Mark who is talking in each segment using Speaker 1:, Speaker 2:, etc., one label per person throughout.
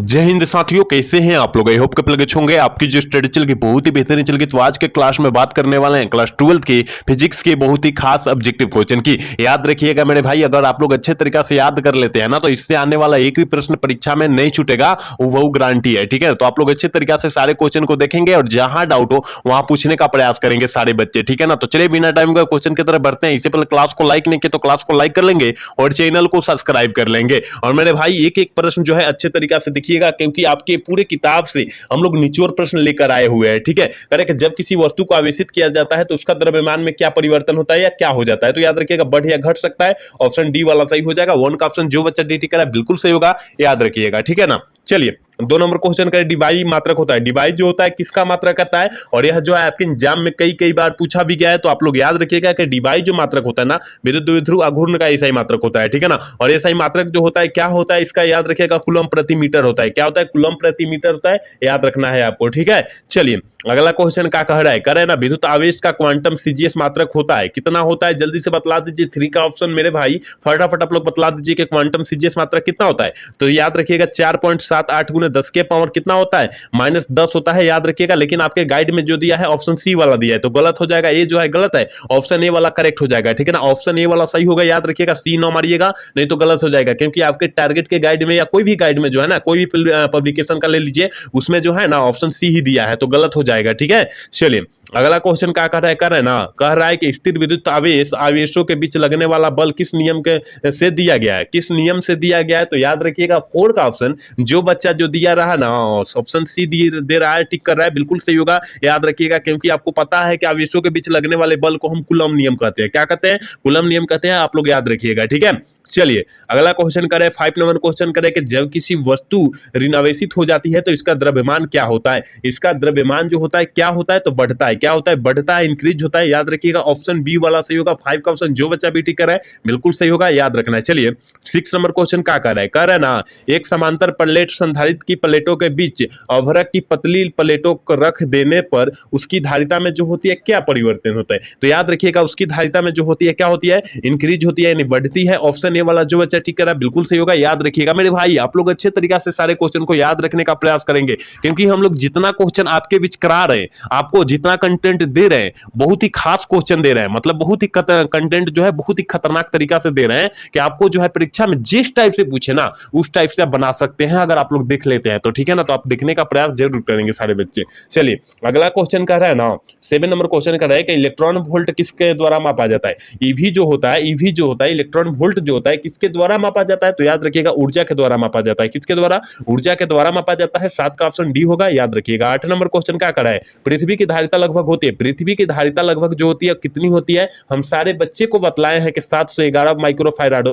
Speaker 1: जय हिंद साथियों, कैसे हैं आप लोग। आई होप के लगे होंगे। आपकी जो स्टडी चल गई बहुत ही बेहतरीन चल गई। तो आज के क्लास में बात करने वाले हैं क्लास 12 की फिजिक्स के बहुत ही खास ऑब्जेक्टिव क्वेश्चन की। याद रखिएगा मेरे भाई, अगर आप लोग अच्छे तरीका से याद कर लेते हैं ना तो इससे आने वाला एक भी प्रश्न परीक्षा में नहीं छूटेगा, वो गारंटी है। ठीक है, तो आप लोग अच्छे तरीका से सारे क्वेश्चन को देखेंगे और जहां डाउट हो वहां पूछने का प्रयास करेंगे सारे बच्चे। ठीक है ना, तो चलिए बिना टाइम का क्वेश्चन की तरफ बढ़ते हैं। इससे पहले क्लास को लाइक नहीं किया तो क्लास को लाइक कर लेंगे और चैनल को सब्सक्राइब कर लेंगे। और मेरे भाई एक एक प्रश्न जो है अच्छे तरीका से देखिएगा, क्योंकि आपके पूरे किताब से हम लोग निचोड़ प्रश्न लेकर आए हुए हैं। ठीक है, करें कि जब किसी वस्तु को आवेशित किया जाता है तो उसका द्रव्यमान में क्या परिवर्तन होता है या क्या हो जाता है। तो याद रखिएगा बढ़ या घट सकता है। ऑप्शन डी वाला सही हो जाएगा। वन का ऑप्शन जो बच्चा डी टी करा बिल्कुल सही होगा, याद रखिएगा। ठीक है ना, चलिए 2 नंबर क्वेश्चन का डिवाई मात्रक होता है। डिवाई जो होता है किसका मात्रक करता है, और यह जो है आपके एग्जाम में कई बार पूछा भी गया है। तो आप लोग याद रखिएगा कि डिवाई जो मात्रक होता है ना, विद्युत द्विध्रुव आघूर्ण का एसआई मात्रक होता है। ठीक है ना, और एसआई मात्रक जो होता है क्या होता है, इसका याद रखिएगा कूलम प्रति मीटर होता है। क्या होता है, कूलम प्रति मीटर होता है, याद रखना है आपको। ठीक है, चलिए अगला क्वेश्चन क्या कह रहा है, कह रहे हैं ना विद्युत आवेश का क्वांटम सीजीएस मात्रक होता है। कितना होता है जल्दी से बतला दीजिए। 3 का ऑप्शन मेरे भाई फटाफट आप लोग बतला दीजिए कि क्वांटम सीजीएस मात्रक कितना होता है। तो याद रखिएगा 4.78 गुने 10 के पावर कितना होता है, -10 होता है, याद रखिएगा। लेकिन आपके गाइड में जो दिया है ऑप्शन सी वाला दिया है तो गलत हो जाएगा। ये जो है गलत है, ऑप्शन ए वाला करेक्ट हो जाएगा। ठीक है ना, ऑप्शन ए वाला सही होगा, याद रखिएगा। सी ना मारिएगा नहीं तो गलत हो जाएगा, क्योंकि आपके टारगेट के गाइड में या कोई भी गाइड में जो है ना, कोई भी पब्लिकेशन का ले लीजिए, उसमें जो है ना ऑप्शन सी ही दिया है तो गलत हो जाएगा। ठीक है, चलिए अगला क्वेश्चन क्या कह रहा है कि स्थिर विद्युत आवेश आवेशों के बीच लगने वाला बल किस नियम के से दिया गया है, किस नियम से दिया गया है। तो याद रखिएगा 4 का ऑप्शन जो बच्चा जो दिया रहा ना, ऑप्शन सी दे रहा है, टिक कर रहा है, बिल्कुल सही होगा, याद रखिएगा। क्योंकि आपको पता है कि आवेशों के बीच लगने वाले बल को हम कूलम नियम कहते हैं। क्या कहते हैं, कूलम नियम कहते हैं, आप लोग याद रखिएगा। ठीक है, चलिए अगला क्वेश्चन करें 5 नंबर क्वेश्चन करें कि जब किसी वस्तु ऋणावेशित हो जाती है तो इसका द्रव्यमान क्या होता है। इसका द्रव्यमान जो होता है क्या होता है, तो बढ़ता है। क्या होता है, बढ़ता है, इंक्रीज होता है, याद रखिएगा। ऑप्शन बी वाला सही होगा। 5 का ऑप्शन जो बच्चा भी टिक कर रहा है बिल्कुल सही होगा, याद रखना है। चलिए 6 नंबर क्वेश्चन क्या कर रहा है ना, एक समांतर प्लेट संधारित्र की प्लेटों के बीच अभ्रक की पतली प्लेटों को रख देने पर उसकी धारिता में जो होती है क्या परिवर्तन होता है। तो याद रखिएगा उसकी धारिता में जो होती है क्या होती है, इंक्रीज होती है, यानी बढ़ती है। ऑप्शन ए वाला जो बच्चा ठीक कर रहा है बिल्कुल सही होगा, याद रखिएगा। मेरे भाई आप लोग अच्छे तरीके से सारे क्वेश्चन को याद रखने का प्रयास करेंगे, क्योंकि हम लोग जितना क्वेश्चन आपके बीच करा रहे हैं, आपको जितना कंटेंट दे रहे हैं, बहुत ही खास क्वेश्चन दे रहे हैं, मतलब बहुत ही कंटेंट जो है बहुत ही खतरनाक तरीका से दे रहे हैं कि आपको जो है परीक्षा में जिस टाइप से पूछे ना उस टाइप से आप बना सकते हैं, अगर आप लोग देख लेते हैं तो। ठीक है ना, तो आप देखने का प्रयास जरूर करेंगे सारे बच्चे। चलिए अगला क्वेश्चन कह रहा है ना, 7 नंबर क्वेश्चन कह रहा है कि इलेक्ट्रॉन वोल्ट किसके द्वारा मापा जाता है। ईवी जो होता है, ईवी जो होता है, इलेक्ट्रॉन वोल्ट जो होता है किसके द्वारा मापा जाता है। तो याद रखिएगा ऊर्जा के द्वारा मापा जाता है। किसके द्वारा, ऊर्जा के द्वारा मापा जाता है। 7 का ऑप्शन डी होगा, याद रखिएगा। 8 नंबर क्वेश्चन क्या कर रहा है, पृथ्वी की धारिता लगभग होती है। पृथ्वी की धारिता लगभग जो होती है कितनी होती है, हम सारे बच्चे को बतलाए हैं कि 711 माइक्रोफैराड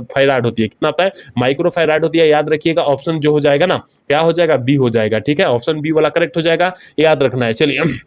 Speaker 1: होती है। कितना होता है, माइक्रोफैराड होती है, याद रखिएगा। ऑप्शन जो हो जाएगा ना क्या हो जाएगा, बी हो जाएगा। ठीक है, ऑप्शन बी वाला करेक्ट हो जाएगा, याद रखना है। चलिए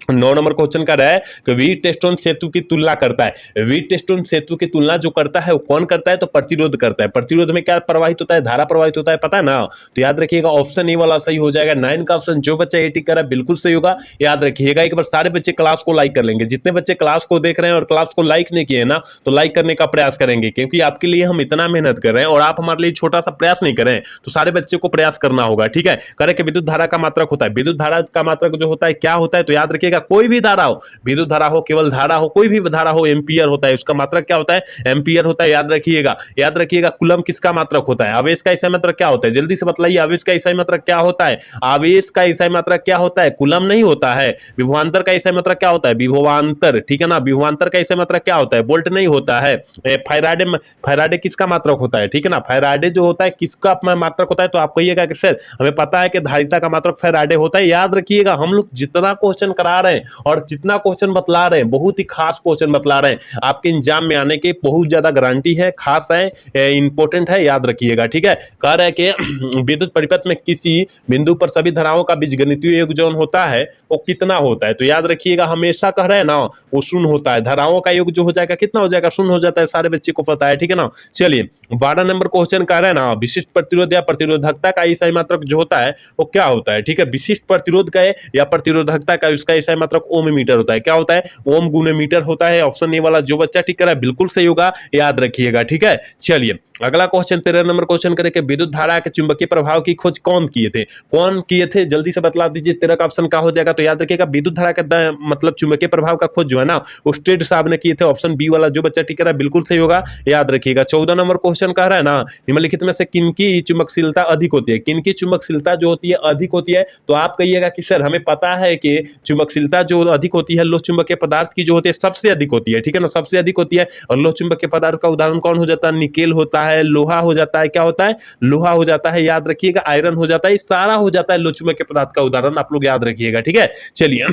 Speaker 1: 9 नंबर क्वेश्चन का रहा है कि व्हीटस्टोन सेतु की तुलना करता है। व्हीटस्टोन सेतु की तुलना जो करता है वो कौन करता है, तो प्रतिरोध करता है। प्रतिरोध में क्या प्रवाहित होता है, धारा प्रवाहित होता है, पता है ना। तो याद रखिएगा ऑप्शन ए वाला सही हो जाएगा। 9 का ऑप्शन जो बच्चा ए टिक कर रहा है बिल्कुल सही होगा, याद रखिएगा। एक बार सारे बच्चे क्लास को लाइक कर लेंगे। जितने बच्चे क्लास को देख रहे हैं और क्लास को लाइक नहीं किए ना तो लाइक करने का प्रयास करेंगे, क्योंकि आपके लिए हम इतना मेहनत कर रहे हैं और आप हमारे लिए छोटा सा प्रयास नहीं करें, तो सारे बच्चे को प्रयास करना होगा। ठीक है, करें कि विद्युत धारा का मात्रक होता है। विद्युत धारा का मात्रक जो होता है क्या होता है, तो याद रखिएगा कोई भी धारा, विद्युत धारा हो, केवल धारा हो, कोई भी धारा हो, एम्पियर होता है, उसका मात्रक क्या होता है, एम्पियर होता है, याद रखिएगा। याद रखिएगा कूलम किसका मात्रक होता है। आवेश का एसआई मात्रक क्या होता है, जल्दी से बतलाइए। आवेश का एसआई मात्रक क्या होता है, आवेश का एसआई मात्रक क्या होता है, कूलम नहीं होता है। विभवांतर का एसआई मात्रक क्या होता है, विभवांतर। ठीक है ना, विभवांतर का एसआई मात्रक क्या होता है, वोल्ट नहीं होता है। फैराडे किसका मात्रक होता है, ठीक है ना, फैराडे जो होता है किसका मात्रक होता है। तो आप कहिएगा कि सर हमें पता है कि धारिता का मात्रक फैराडे होता है। याद रखिएगा हम लोग जितना क्वेश्चन करा रहे हैं और जितना क्वेश्चन बतला रहे हैं, बहुत ही खास क्वेश्चन बतला रहे हैं, आपके एग्जाम में आने की बहुत ज्यादा गारंटी है, खास है, इंपॉर्टेंट है, याद रखिएगा। ठीक है, कह रहे हैं कि विद्युत परिपथ में किसी बिंदु पर सभी धाराओं का बीजगणितीय योग जो होता है वो कितना होता है। तो याद रखिएगा हमेशा कह रहे हैं ना वो शून्य होता है। धाराओं का योग जो हो जाएगा कितना हो जाएगा, शून्य हो जाता है, सारे बच्चे को पता है। ठीक है ना, चलिए 12 नंबर क्वेश्चन कह रहे हैं ना, विशिष्ट प्रतिरोध या प्रतिरोधकता का एसआई मात्रक जो होता है वो क्या होता है। ठीक है, विशिष्ट प्रतिरोध का या प्रतिरोधकता का उसका एसआई मात्रक ओम मीटर होता है। क्या होता है, ओम गुने मीटर होता है। ऑप्शन ए वाला जो बच्चा ठीक कर रहा है बिल्कुल सही होगा, याद रखिएगा। ठीक है, चलिए अगला क्वेश्चन 13 नंबर क्वेश्चन करें कि विद्युत धारा के चुंबकीय प्रभाव की खोज कौन किए थे? कौन किए थे जल्दी से बतला दीजिए। 13 का ऑप्शन क्या हो जाएगा? तो याद रखिएगा विद्युत धारा का मतलब चुंबकीय प्रभाव का खोज जो है ना वो स्ट्रेट साहब ने किए थे। ऑप्शन बी वाला जो बच्चा टिक रहा है बिल्कुल सही होगा, याद रखिएगा। 14 नंबर क्वेश्चन कह रहा है ना निम्नलिखित में से किनकी चुंबकशीलता अधिक होती है? किनकी चुंबकशीलता जो होती है अधिक होती है? तो आप कहिएगा कि सर हमें पता है कि चुंबकशीलता जो अधिक होती है लोह चुंबकीय पदार्थ की जो होती है सबसे अधिक होती है, ठीक है ना, सबसे अधिक होती है। और लोह चुंबकीय पदार्थ का उदाहरण कौन हो जाता है? निकेल होता है, लोहा हो जाता है, क्या होता है? लोहा हो जाता है, याद रखिएगा। आयरन हो जाता है, सारा हो जाता है लोह चुंबकीय पदार्थ का उदाहरण, आप लोग याद रखिएगा, ठीक है। चलिए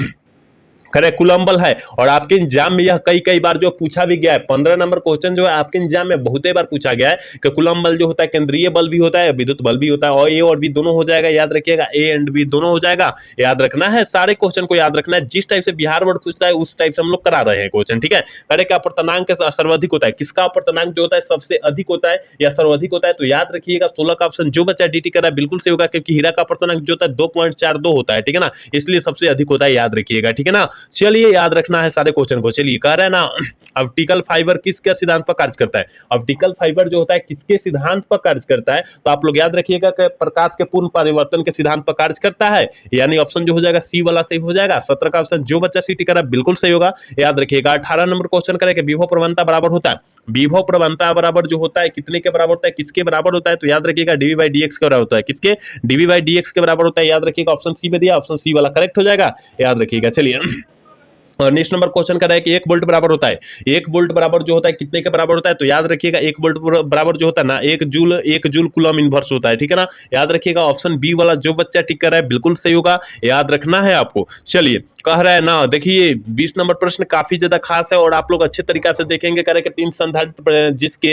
Speaker 1: खरे कुलम्बल है और आपके एग्जाम में यह कई कई बार जो पूछा भी गया है। 15 नंबर क्वेश्चन जो है आपके एग्जाम में बहुत बार पूछा गया है कि कुलम्बल जो होता है केंद्रीय बल भी होता है, विद्युत बल भी होता है, और ए और बी दोनों हो जाएगा, याद रखिएगा। ए एंड बी दोनों हो जाएगा, याद रखना है। सारे क्वेश्चन को याद रखना है, जिस टाइप से बिहार बोर्ड पूछता है उस टाइप से हम लोग करा रहे हैं क्वेश्चन, ठीक है। करे का अपर्तनांक सर्वाधिक होता है, किसका अपर्तनांक जो होता है सबसे अधिक होता है या सर्वाधिक होता है? तो याद रखिएगा 16 का ऑप्शन जो बच्चा डी कर रहा है बिल्कुल सही होगा, क्योंकि हीरा का अपर्तनांक जो होता है 2.42 होता है, ठीक है ना, इसलिए सबसे अधिक होता है, याद रखिएगा, ठीक है ना। चलिए याद रखना है सारे क्वेश्चन को। चलिए कह रहे हैं ना ऑप्टिकल फाइबर किसके सिद्धांत पर कार्य करता है? ऑप्टिकल फाइबर जो होता है किसके सिद्धांत पर कार्य करता है? तो आप लोग याद रखिएगा कि प्रकाश के पूर्ण परिवर्तन के सिद्धांत पर कार्य करता है, यानी ऑप्शन जो हो जाएगा सी वाला सही हो जाएगा। 17 का ऑप्शन जो बच्चा सी टिक रहा है बिल्कुल सही होगा, याद रखिएगा। 18 नंबर क्वेश्चन करें विभव प्रवणता बराबर होता है, विभव प्रवणता बराबर जो होता है कितने के बराबर होता है, किसके बराबर होता है? तो याद रखिएगा डीवी बाई डी एक्स के बराबर होता है, किसके? डीवी बाई डी एक्स के बराबर होता है, याद रखिएगा। ऑप्शन सी में दिया, ऑप्शन सी वाला करेक्ट हो जाएगा, याद रखिएगा। चलिए और नेक्स्ट नंबर क्वेश्चन का है कि 1 वोल्ट बराबर होता है, 1 वोल्ट बराबर जो होता है कितने के बराबर होता है? तो याद रखिएगा 1 वोल्ट बराबर जो होता है ना 1 जूल कूलम इनवर्स होता है, ठीक है ना, याद रखिएगा। ऑप्शन बी वाला जो बच्चा टिक कर रहा है बिल्कुल सही होगा, याद रखना है आपको। चलिए कह रहा है ना, देखिए 20 नंबर प्रश्न काफी ज्यादा खास है और आप लोग अच्छे तरीके से देखेंगे। कह रहे कि 3 संधारित्र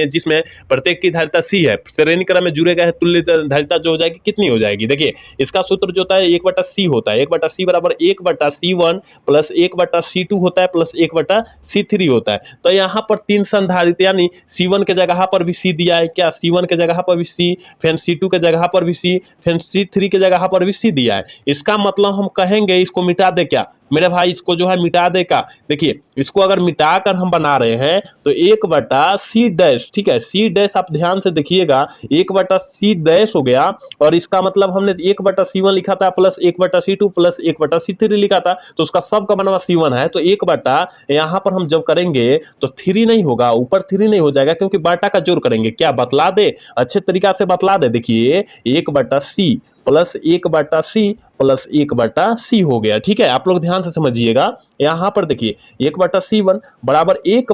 Speaker 1: जिसमें प्रत्येक की धारिता सी है, श्रेणी क्रम में जुड़े गए तुल्य धारिता जो हो जाएगी कितनी हो जाएगी? देखिए इसका सूत्र जो होता है 1/c होता है, 1/c बराबर 1/c1 प्लस 1/c2 होता है प्लस 1/c3 होता है। तो यहाँ पर 3 संधारित्र यानी C1 के जगह पर भी C दिया है, क्या C1 के जगह पर भी C, फिर C2 के जगह पर भी C, फिर C3 के जगह पर भी C दिया है। इसका मतलब हम कहेंगे इसको मिटा दे क्या मेरे भाई, इसको जो है मिटा दे का। देखिए इसको अगर मिटाकर हम बना रहे हैं तो 1/c डैश, ठीक है, C डैश आप ध्यान से देखिएगा 1/c डैश हो गया, और इसका मतलब हमने 1/c1 लिखा था प्लस 1/c2 प्लस 1/c3 लिखा था, तो उसका सब का बनवा C1 है। तो 1 बटा यहाँ पर हम जब करेंगे तो 3 नहीं होगा, ऊपर 3 नहीं हो जाएगा क्योंकि बाटा का जोड़ करेंगे। क्या बतला दे, अच्छे तरीका से बतला दे। देखिए 1/c plus 1/c plus 1/c हो गया, ठीक है, आप लोग ध्यान से समझिएगा। यहाँ पर देखिए 1/c1 बराबर 1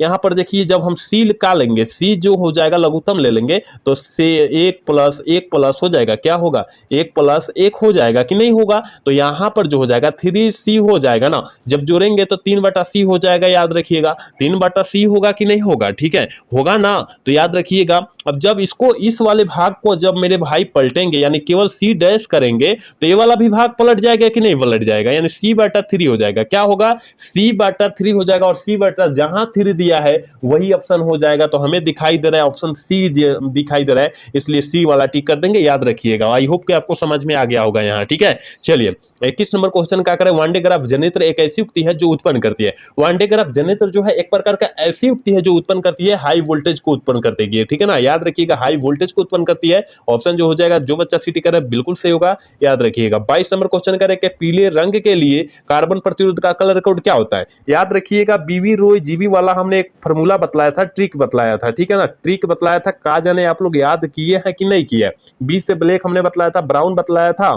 Speaker 1: यहाँ पर देखिए जब हम c निकाल लेंगे, c जो हो जाएगा लघुत्तम ले लेंगे तो से 1 प्लस हो जाएगा, क्या होगा 1 प्लस 1 हो जाएगा कि नहीं होगा? तो यहाँ पर जो हो जाएगा 3c हो जाएगा ना, जब जोड़ेंगे तो 3/c हो जाएगा, याद रखिएगा 3/c होगा कि नहीं होगा? ठीक है होगा ना, तो याद रखिएगा। अब जब इसको इस वाले भाग को जब मेरे भाई पलटेंगे यानी केवल c डैश करेंगे तो ये वाला भी भाग पलट जाएगा कि नहीं पलट जाएगा, यानी c/3 हो जाएगा, क्या होगा c/3 हो जाएगा, और c जहां 3 दिया है वही ऑप्शन हो जाएगा। तो हमें दिखाई दे रहा है ऑप्शन सी दिखाई दे रहा है, इसलिए सी वाला टिक कर देंगे, याद रखिएगा। आई होप कि आपको समझ में आ गया होगा यहाँ, ठीक है। चलिए 21 नंबर क्वेश्चन क्या करें, वान डे ग्राफ जनरेटर एक ऐसी युक्ति है जो उत्पन्न करती है, वान डे ग्राफ जनरेटर जो है एक प्रकार का ऐसी युक्ति है जो उत्पन्न करती है हाई वोल्टेज को उत्पन्न करती है, ठीक है ना, याद रखिएगा हाई वोल्टेज को उत्पन्न करती है। ऑप्शन जो हो जाएगा जो बच्चा सी टिक कर रहा है बिल्कुल सही होगा, याद रखिएगा। 22 नंबर क्वेश्चन करें कि पीले रंग के लिए कार्बन प्रतिरोध का कलर कोड क्या होता है? याद रखिएगा बीवी रोय जीबी वाला हमने एक फार्मूला बतलाया था, ट्रिक बतलाया था, ठीक है ना, ट्रिक बतलाया था, का जाने आप लोग याद किए हैं कि नहीं किए? 20 से ब्लैक हमने बतलाया था, ब्राउन बतलाया था,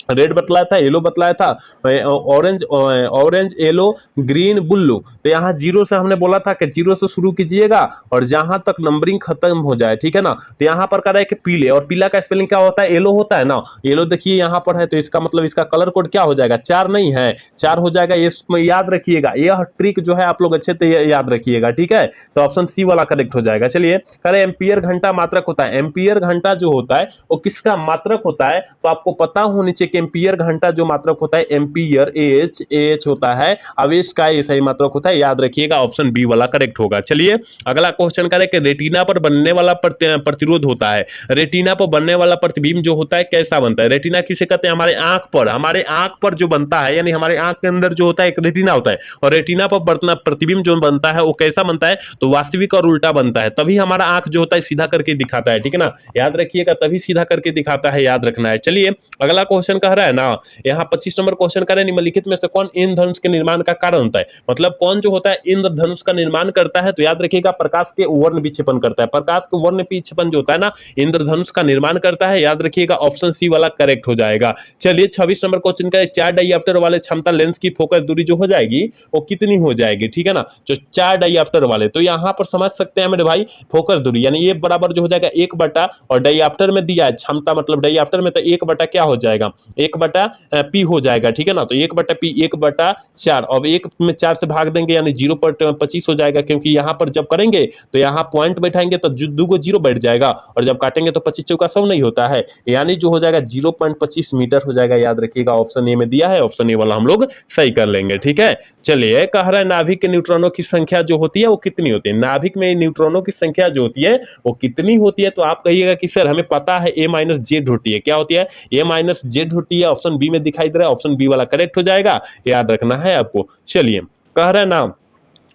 Speaker 1: रेड बतलाया था, येलो बतलाया था, ऑरेंज येलो ग्रीन ब्लू। तो यहाँ 0 से हमने बोला था कि 0 से शुरू कीजिएगा और जहां तक नंबरिंग खत्म हो जाए, ठीक है ना। तो यहाँ पर कह रहा है कि पीले, और पीला का स्पेलिंग क्या होता है? येलो होता है ना, येलो देखिए यहाँ पर है, तो इसका मतलब इसका कलर कोड क्या हो जाएगा? 4 नहीं है, 4 हो जाएगा, ये याद रखिएगा, यह ट्रिक जो है आप लोग अच्छे से याद रखिएगा, ठीक है। तो ऑप्शन सी वाला करेक्ट हो जाएगा। चलिए कह रहे एम्पियर घंटा मात्रक होता है, एम्पियर घंटा जो होता है वो किसका मात्रक होता है? तो आपको पता होनी चाहिए एक एम्पियर घंटा जो मात्रक होता है, एम्पियर एच होता है, आवेश का ये सही मात्रक होता है, याद रखिएगा ऑप्शन बी वाला करेक्ट होगा। चलिए अगला क्वेश्चन करें कि रेटिना पर बनने वाला प्रतिरोध होता है, रेटिना पर बनने वाला प्रतिबिंब जो होता है कैसा बनता है? रेटिना किसे कहते हैं? हमारे आंख पर जो बनता है, यानी हमारे आंख के अंदर जो होता है एक रेटिना होता है, और रेटिना पर प्रतिबिंब जो बनता है वो कैसा बनता है? तो वास्तविक और उल्टा बनता है, तभी हमारा आंख जो होता है सीधा करके दिखाता है, ठीक है ना, याद रखिएगा, तभी सीधा करके दिखाता है, याद रखना है। चलिए अगला क्वेश्चन कह रहा है ना, यहाँ 25 नंबर क्वेश्चन कह रहे हैं निम्नलिखित में से कौन इंद्रधनुष के निर्माण का कारण होता है? मतलब कौन जो होता है इंद्रधनुष का निर्माण करता है? तो याद रखिएगा प्रकाश के वर्ण विक्षेपण करता है, प्रकाश के वर्ण विक्षेपण जो होता है ना इंद्रधनुष का निर्माण करता है, याद रखिएगा ऑप्शन सी वाला करेक्ट हो जाएगा। चलिए 26 नंबर क्वेश्चन का 4 डाईऑप्टर वाले क्षमता लेंस की फोकस दूरी जो हो जाएगी वो कितनी हो जाएगी, ठीक है ना, जो 4 डाईऑप्टर वाले, तो यहां पर समझ सकते हैं मेरे भाई फोकस दूरी यानी ये बराबर जो हो जाएगा 1 बटा, और डाईऑप्टर में दिया है क्षमता, मतलब डाईऑप्टर में तो 1 बटा क्या हो जाएगा, 1 बटा पी हो जाएगा, ठीक है ना, तो 1 बटा पी 1 बटा 4, अब 1 में 4 से भाग देंगे यानी 0.25 हो जाएगा, क्योंकि यहां पर जब करेंगे तो यहां पॉइंट बैठाएंगे तो 2 जीरो बैठ जाएगा, और जब काटेंगे तो 25 चौका 100 नहीं होता है, यानी जो हो जाएगा 0.25 मीटर हो जाएगा, याद रखिएगा ऑप्शन ए में दिया है, ऑप्शन ए वाला हम लोग सही कर लेंगे, ठीक है। चलिए कह रहा है नाभिक के न्यूट्रॉनों की संख्या जो होती है वो कितनी होती है? नाभिक में न्यूट्रॉनों की संख्या जो होती है वो कितनी होती है? तो आप कहिएगा कि सर हमें पता है ए माइनस जेड होती है, क्या होती है? ए माइनस जेड होती है, ऑप्शन बी में दिखाई दे रहा है, ऑप्शन बी वाला करेक्ट हो जाएगा, याद रखना है आपको। चलिए कह रहा है ना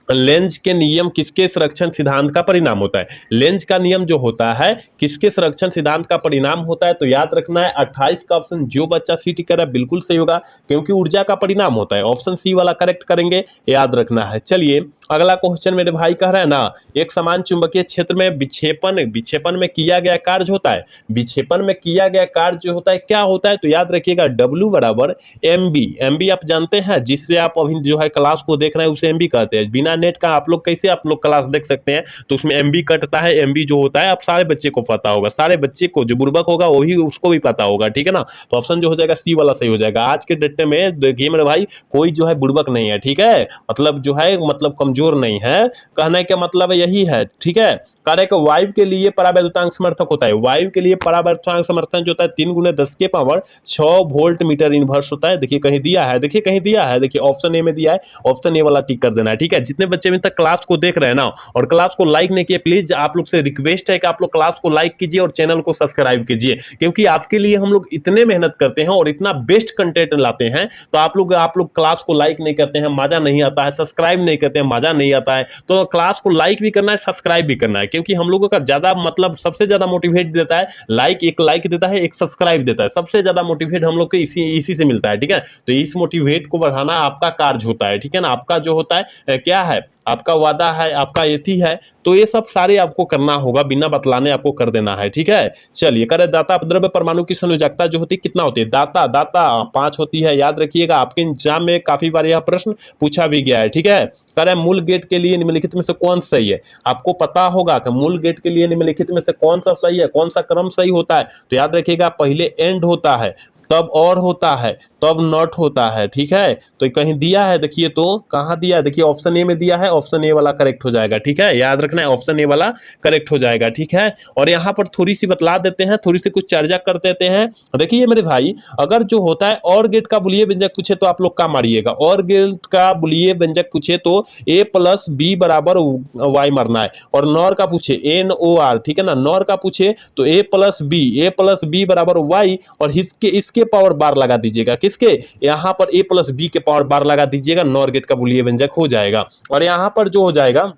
Speaker 1: लेंज के नियम किसके संरक्षण सिद्धांत का परिणाम होता है? लेंज का नियम जो होता है किसके संरक्षण सिद्धांत का परिणाम होता है? तो याद रखना है 28 का ऑप्शन जो बच्चा सी टिक कर रहा है बिल्कुल सही होगा, क्योंकि ऊर्जा का परिणाम होता है, ऑप्शन सी वाला करेक्ट करेंगे, याद रखना है। चलिए अगला क्वेश्चन मेरे भाई कह रहा है ना एक समान चुंबकीय क्षेत्र में विक्षेपण में किया गया कार्य होता है, विक्षेपण में किया गया कार्य जो होता है क्या होता है? तो याद रखिएगा W बराबर MB आप जानते हैं, जिससे आप अभी जो है क्लास को देख रहे हैं उसे MB कहते हैं, बिना नेट का आप लोग कैसे आप लोग क्लास देख सकते हैं? तो उसमें MB कटता है, MB जो होता है आप सारे बच्चे को पता होगा, सारे बच्चे को, जो बुर्बक होगा वही उसको भी पता होगा, ठीक है ना, तो ऑप्शन जो हो जाएगा सी वाला सही हो जाएगा। आज के डेट में देखिए मेरे भाई कोई जो है बुर्बक नहीं है, ठीक है, मतलब जो है मतलब कमजोर नहीं है, कहने का मतलब यही है, ठीक है। कार्य को वायु के लिए परावैद्युतांक समर्थक होता है, वायु के लिए परावैद्युतांक समर्थन जो होता है 3 × 10⁻6 वोल्ट मीटर इनवर्स होता है, देखिए कहीं दिया है, देखिए कहीं दिया है, देखिए ऑप्शन ए में दिया है, ऑप्शन ए वाला टिक कर देना है, ठीक है। जितने बच्चे अभी तक क्लास को देख रहे हैं ना और क्लास को लाइक नहीं किए, प्लीज आप लोग से रिक्वेस्ट है कि आप लोग क्लास को लाइक कीजिए और चैनल को सब्सक्राइब कीजिए, क्योंकि आपके लिए हम लोग इतने मेहनत करते हैं और इतना बेस्ट कंटेंट लाते हैं, तो आप लोग क्लास को लाइक नहीं करते हैं, मजा नहीं आता है, सब्सक्राइब नहीं करते हैं, मजा नहीं आता है, तो क्लास को लाइक भी करना है, सब्सक्राइब भी करना है, क्योंकि हम लोगों का ज्यादा मतलब सबसे ज्यादा मोटिवेट देता है एक लाइक देता है, एक सब्सक्राइब देता है, सबसे ज्यादा मोटिवेट हम लोग को इसी से मिलता है, ठीक है। तो इस मोटिवेट को बढ़ाना आपका कार्य होता है, ठीक है ना, आपका जो होता है क्या है, आपका वादा है, आपका एथी है, तो ये सब सारे आपको करना होगा, बिना बतलाने आपको कर देना है, ठीक है। चलिए करे दाता अपद्रव्य परमाणु की संयोजकता जो होती है कितना होती है? दाता 5 होती है, याद रखिएगा, आपके एग्जाम में काफी बार यह प्रश्न पूछा भी गया है, ठीक है। करे मूल गेट के लिए निम्नलिखित में से कौन सही है? आपको पता होगा कि मूल गेट के लिए निम्नलिखित में से कौन सा सही है, कौन सा क्रम सही होता है? तो याद रखिएगा पहले एंड होता है, तब और होता है, तब नॉट होता है, ठीक है। तो कहीं दिया है, देखिए तो कहां दिया है, देखिए ऑप्शन ए में दिया है, ऑप्शन ए वाला करेक्ट हो जाएगा, ठीक है, याद रखना है ऑप्शन ए वाला करेक्ट हो जाएगा, ठीक है। और यहां पर थोड़ी सी बतला देते हैं, थोड़ी सी कुछ चर्चा कर देते हैं। देखिए मेरे भाई अगर जो होता है और गेट का बुलिये व्यंजक पूछे तो आप लोग क्या मारिएगा? और गेट का बुलिये व्यंजक पूछे तो a + b बराबर y मारना है, और नॉर का पूछे NOR, ठीक है ना, नॉर का पूछे तो a + b बराबर y, और इसके पावर बार लगा दीजिएगा, किसके? यहां पर a + b के पावर बार लगा दीजिएगा, नॉर गेट का बुलिये व्यंजक हो जाएगा। और यहां पर जो हो जाएगा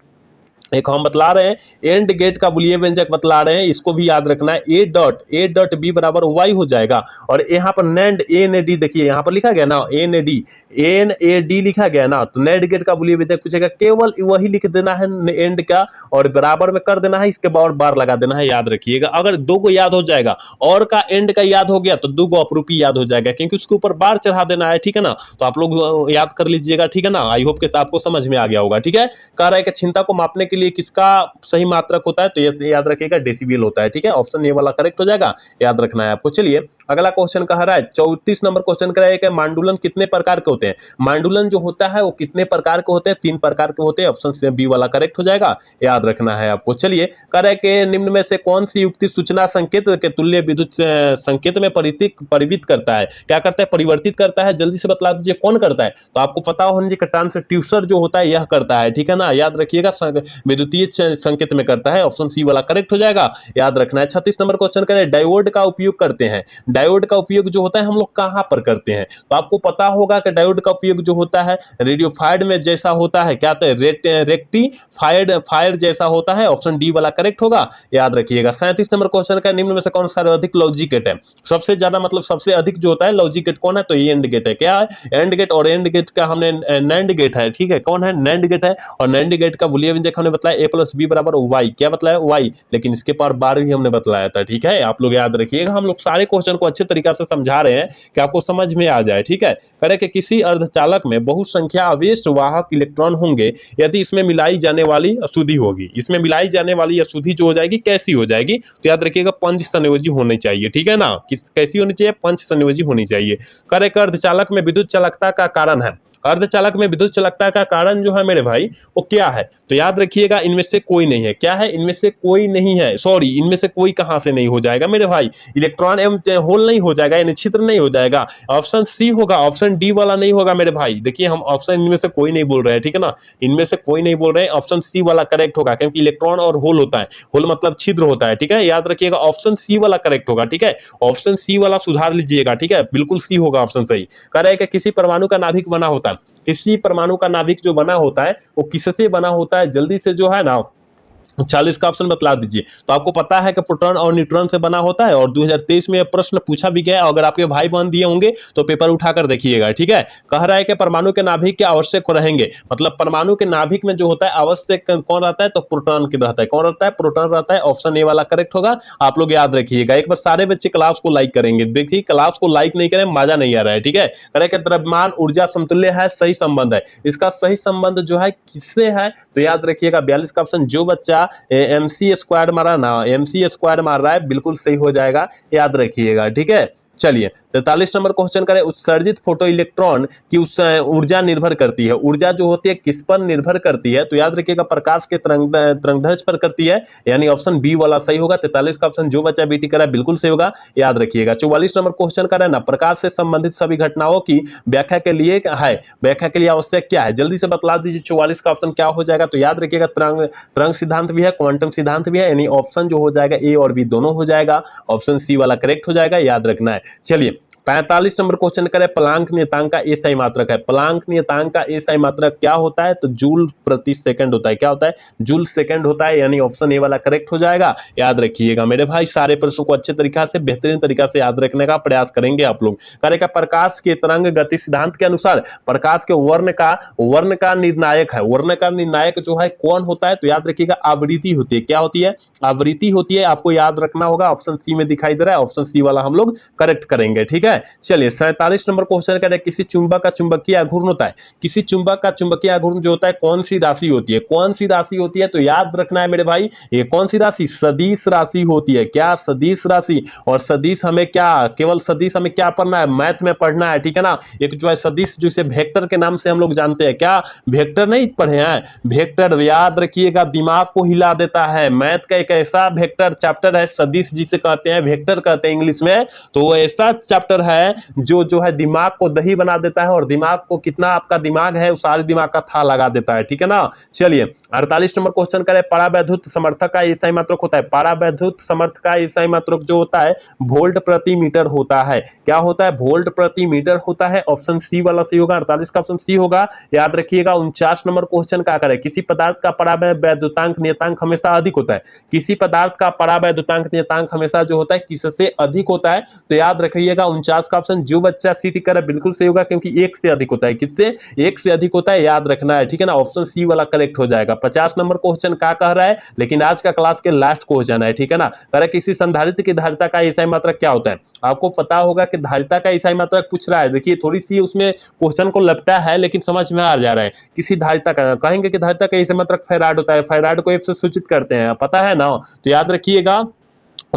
Speaker 1: एक हम बतला रहे हैं एंड गेट का बुलिये व्यंजक बतला रहे हैं, इसको भी याद रखना है, a डॉट b बराबर y हो जाएगा। और यहाँ पर नैंड NAD, देखिए यहाँ पर लिखा गया ना NAD लिखा गया ना, तो नैंड गेट का बुलिये व्यंजक पूछेगा, केवल वही लिख देना है एंड का, और बराबर में कर देना है, इसके बाद बार लगा देना है, याद रखिएगा। अगर 2 को याद हो जाएगा और का एंड का याद हो गया तो 2 को अपरूपी याद हो जाएगा, क्योंकि उसके ऊपर बार चढ़ा देना है, ठीक है ना। तो आप लोग याद कर लीजिएगा, ठीक है ना, आई होप के आपको समझ में आ गया होगा, ठीक है। कह रहा है कि क्षमता को मापने के लिए किसका सही मात्रक होता है, तो ये याद रखिएगा डेसिबल होता है। ठीक है, ऑप्शन ए वाला करेक्ट हो जाएगा, याद रखना है आपको। चलिए अगला क्वेश्चन कह रहा है 34 नंबर क्वेश्चन कह रहा है कि मांडुलन कितने प्रकार के होते हैं। मांडुलन जो होता है वो कितने प्रकार के होते हैं, 3 प्रकार के होते हैं, ऑप्शन बी वाला करेक्ट हो जाएगा, याद रखना है आपको। चलिए कह रहा है कि निम्न में से कौन सी युक्ति सूचना संकेत के तुल्य विद्युत संकेत में परिवर्तित करता है, क्या करता है, परिवर्तित करता है, जल्दी से बतला दीजिए कौन करता है। तो आपको पता होना चाहिए कि ट्रांसड्यूसर जो होता है यह करता है, ठीक है ना, याद रखिएगा, विद्युतीय संकेत में करता है, ऑप्शन सी वाला करेक्ट हो जाएगा, याद रखना है। 36 नंबर क्वेश्चन करें, डायोड का उपयोग करते हैं। डायोड का उपयोग जो होता है हम लोग कहां पर करते हैं, तो आपको पता होगा कि डायोड का उपयोग जो होता है रेडियोफायर्ड में जैसा होता है, क्या रेक्टिफायर्ड फायर जैसा होता है, ऑप्शन डी वाला करेक्ट होगा, याद रखिएगा। 37 नंबर क्वेश्चन का निम्न में से कौन सा अधिक लॉजिक गेट है, सबसे ज्यादा मतलब सबसे अधिक जो होता है लॉजिक गेट कौन है, तो ये एंड गेट है। क्या है, एंड गेट, और एंड गेट का हमने नैंड गेट है, ठीक है, कौन है, नैंड गेट है। और नैंड गेट का बुलियन व्यंजक हमने बताया a + b = y, क्या बताया, y, लेकिन इसके पार बार भी हमने बतलाया था। ठीक है, आप लोग याद रखिएगा, हम लोग सारे क्वेश्चन को अच्छे तरीके से समझा रहे हैं कि आपको समझ में आ जाए। ठीक है, करें कि किसी अर्धचालक में बहुत संख्या आवेश वाहक इलेक्ट्रॉन होंगे, यदि इसमें मिलाई जाने वाली अशुद्धि होगी, इसमें मिलाई जाने वाली अशुद्धि जो हो जाएगी कैसी हो जाएगी, तो याद रखिएगा पंच संयोजी होनी चाहिए। ठीक है ना, कैसी होनी चाहिए, पंच संयोजी होनी चाहिए। करें कि अर्धचालक में विद्युत चालकता का कारण है, अर्धचालक में विद्युत चालकता का कारण जो है मेरे भाई वो क्या है, तो याद रखिएगा इनमें से कोई नहीं है। क्या है, इनमें से कोई नहीं है, सॉरी, इनमें से कोई कहां से नहीं हो जाएगा मेरे भाई, इलेक्ट्रॉन एवं होल नहीं हो जाएगा, यानी छिद्र नहीं हो जाएगा, ऑप्शन सी होगा, ऑप्शन डी वाला नहीं होगा मेरे भाई। देखिए हम ऑप्शन इनमें से कोई नहीं बोल रहे हैं, ठीक है ना, इनमें से कोई नहीं बोल रहे हैं, ऑप्शन सी वाला करेक्ट होगा, क्योंकि इलेक्ट्रॉन और होल होता है, होल मतलब छिद्र होता है। ठीक है, याद रखिएगा ऑप्शन सी वाला करेक्ट होगा। ठीक है, ऑप्शन सी वाला सुधार लीजिएगा। ठीक है, बिल्कुल सी होगा ऑप्शन सही। कह रहे हैं कि किसी परमाणु का नाभिक बना होता है, किसी परमाणु का नाभिक जो बना होता है वो किससे बना होता है, जल्दी से जो है ना 40 का ऑप्शन बतला दीजिए। तो आपको पता है कि प्रोटॉन और न्यूट्रॉन से बना होता है, और 2023 में यह प्रश्न पूछा भी गया, अगर आपके भाई बहन दिए होंगे तो पेपर उठाकर देखिएगा। ठीक है, कह रहा है कि परमाणु के नाभिक के आवश्यक रहेंगे, मतलब परमाणु के नाभिक में जो होता है आवश्यक कौन रहता है, तो प्रोटॉन की रहता है, कौन रहता है, प्रोटॉन रहता है, ऑप्शन ए वाला करेक्ट होगा। आप लोग याद रखिएगा, एक बार सारे बच्चे क्लास को लाइक करेंगे, देखिए क्लास को लाइक नहीं करें मजा नहीं आ रहा है। ठीक है, कह रहे हैं द्रव्यमान ऊर्जा समतुल्य है, सही संबंध है, इसका सही संबंध जो है किससे है, तो याद रखिएगा 42 का ऑप्शन, जो बच्चा MC² मारा ना, MC² मार रहा है, बिल्कुल सही हो जाएगा, याद रखिएगा। ठीक है, चलिए 43 नंबर क्वेश्चन करें, उत्सर्जित फोटो इलेक्ट्रॉन की उस ऊर्जा निर्भर करती है, ऊर्जा जो होती है किस पर निर्भर करती है, तो याद रखिएगा प्रकाश के तरंगदैर्घ्य पर करती है, यानी ऑप्शन बी वाला सही होगा। 43 का ऑप्शन, जो बच्चा बीटी करा बिल्कुल सही होगा, याद रखिएगा। 44 नंबर क्वेश्चन करें ना, प्रकाश से संबंधित सभी घटनाओं की व्याख्या के लिए है, व्याख्या के लिए आवश्यक क्या है, जल्दी से बतला दीजिए। 44 का ऑप्शन क्या हो जाएगा, तो याद रखिएगा तरंग सिद्धांत भी है, क्वांटम सिद्धांत भी है, यानी ऑप्शन जो हो जाएगा ए और बी दोनों हो जाएगा, ऑप्शन सी वाला करेक्ट हो जाएगा, याद रखना है। चलिए 45 नंबर क्वेश्चन करें, प्लांक नियतांक का एसआई मात्रक है, प्लांक नियतांक का एसआई मात्रक क्या होता है, तो जूल प्रति सेकंड होता है, क्या होता है, जूल सेकंड होता है, यानी ऑप्शन ए वाला करेक्ट हो जाएगा, याद रखिएगा मेरे भाई। सारे प्रश्नों को अच्छे तरीका से बेहतरीन तरीका से याद रखने का प्रयास करेंगे आप लोग। करेगा प्रकाश के तरंग गति सिद्धांत के अनुसार प्रकाश के वर्ण का निर्णायक है, वर्ण का निर्णायक जो है कौन होता है, तो याद रखिएगा आवृत्ति होती है, क्या होती है, आवृत्ति होती है, आपको याद रखना होगा, ऑप्शन सी में दिखाई दे रहा है, ऑप्शन सी वाला हम लोग करेक्ट करेंगे। ठीक है, चलिए 47 नंबर क्वेश्चन कह रहे हैं, किसी चुंबक का चुंबकीय आघूर्ण होता है, किसी चुंबक का चुंबकीय आघूर्ण जो होता है कौन सी राशि होती है, कौन सी राशि होती है, तो याद रखना है मेरे भाई, ये कौन सी राशि, सदिश राशि होती है, क्या, सदिश राशि। और सदिश हमें क्या, केवल सदिश हमें क्या पढ़ना है, मैथ में पढ़ना है। ठीक है ना, एक जो है सदिश जिसे वेक्टर के नाम से हम लोग जानते हैं, क्या वेक्टर नहीं पढ़े हैं, वेक्टर याद रखिएगा, दिमाग को हिला देता है, मैथ का एक ऐसा वेक्टर चैप्टर है, सदिश जिसे कहते हैं, वेक्टर कहते हैं इंग्लिश में, तो वो ऐसा चैप्टर है जो है दिमाग को दही बना देता है, और दिमाग को कितना आपका दिमाग है उस सारे दिमाग का था लगा देता है। ठीक है ना, चलिए 48 नंबर क्वेश्चन करें, परावैद्युत समर्थक का एसआई मात्रक होता है, परावैद्युत समर्थक का एसआई मात्रक जो होता है वोल्ट प्रति मीटर होता है, क्या होता है, वोल्ट प्रति मीटर होता है, ऑप्शन सी वाला सही होगा, 48 का ऑप्शन सी होगा, याद रखिएगा। 49 नंबर क्वेश्चन क्या करें, किसी पदार्थ का परावैद्युतांक नियतांक हमेशा अधिक होता है, किसी पदार्थ का परावैद्युतांक नियतांक हमेशा जो होता है किससे अधिक होता है, तो याद रखिएगा 50 का ऑप्शन जो बच्चा सी टिक कर रहा है बिल्कुल सही होगा, क्योंकि एक से अधिक होता है। किससे? एक से अधिक होता है, याद रखना है, ठीक है ना। ऑप्शन सी वाला करेक्ट हो जाएगा। 50 नंबर क्वेश्चन क्या कह रहा है, लेकिन आज का क्लास के लास्ट क्वेश्चन है, ठीक है ना। कह रहा है किसी संधारित्र की धारिता का ईसाई मात्रक क्या होता है। आपको पता होगा कि धारिता का ईसाई मात्रक पूछ रहा है। देखिए थोड़ी सी उसमें क्वेश्चन को लपटा है, लेकिन समझ में आ जा रहा है। किसी धारिता का कहेंगे कि धारिता का ईसाई मात्रक फैराड होता है, फैराड को एफ से सूचित करते हैं, पता है ना। तो याद रखिएगा।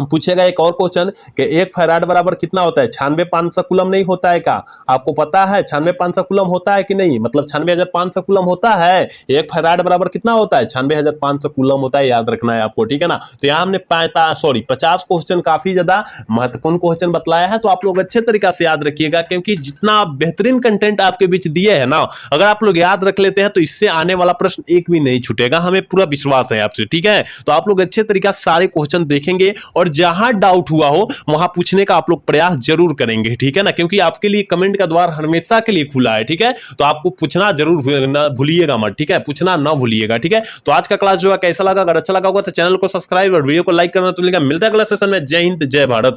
Speaker 1: पूछेगा एक और क्वेश्चन कि एक फैराड बराबर कितना होता है, 96,500 कूलम नहीं होता है क्या। आपको पता है 96,500 कूलम होता है कि नहीं, मतलब 96,500 कूलम होता है। एक फैराड बराबर कितना होता है, 96,500 कूलम होता है, याद रखना है आपको, ठीक है ना। तो यहाँ हमने 50 क्वेश्चन काफी ज्यादा महत्वपूर्ण क्वेश्चन बतलाया है, तो आप लोग अच्छे तरीका से याद रखिएगा, क्योंकि जितना बेहतरीन कंटेंट आपके बीच दिए है ना, अगर आप लोग याद रख लेते हैं तो इससे आने वाला प्रश्न एक भी नहीं छूटेगा, हमें पूरा विश्वास है आपसे, ठीक है। तो आप लोग अच्छे तरीका से सारे क्वेश्चन देखेंगे और जहां डाउट हुआ हो वहां पूछने का आप लोग प्रयास जरूर करेंगे, ठीक है ना, क्योंकि आपके लिए कमेंट का द्वार हमेशा के लिए खुला है, ठीक है। तो आपको पूछना जरूर ना भूलिएगा मत, ठीक है, पूछना ना भूलिएगा, ठीक है। तो आज का क्लास जो है कैसा लगा, अगर अच्छा लगा होगा तो चैनल को सब्सक्राइब और वीडियो को लाइक करना तो मिलेगा। मिलता है अगला सेशन में। जय हिंद, जय भारत।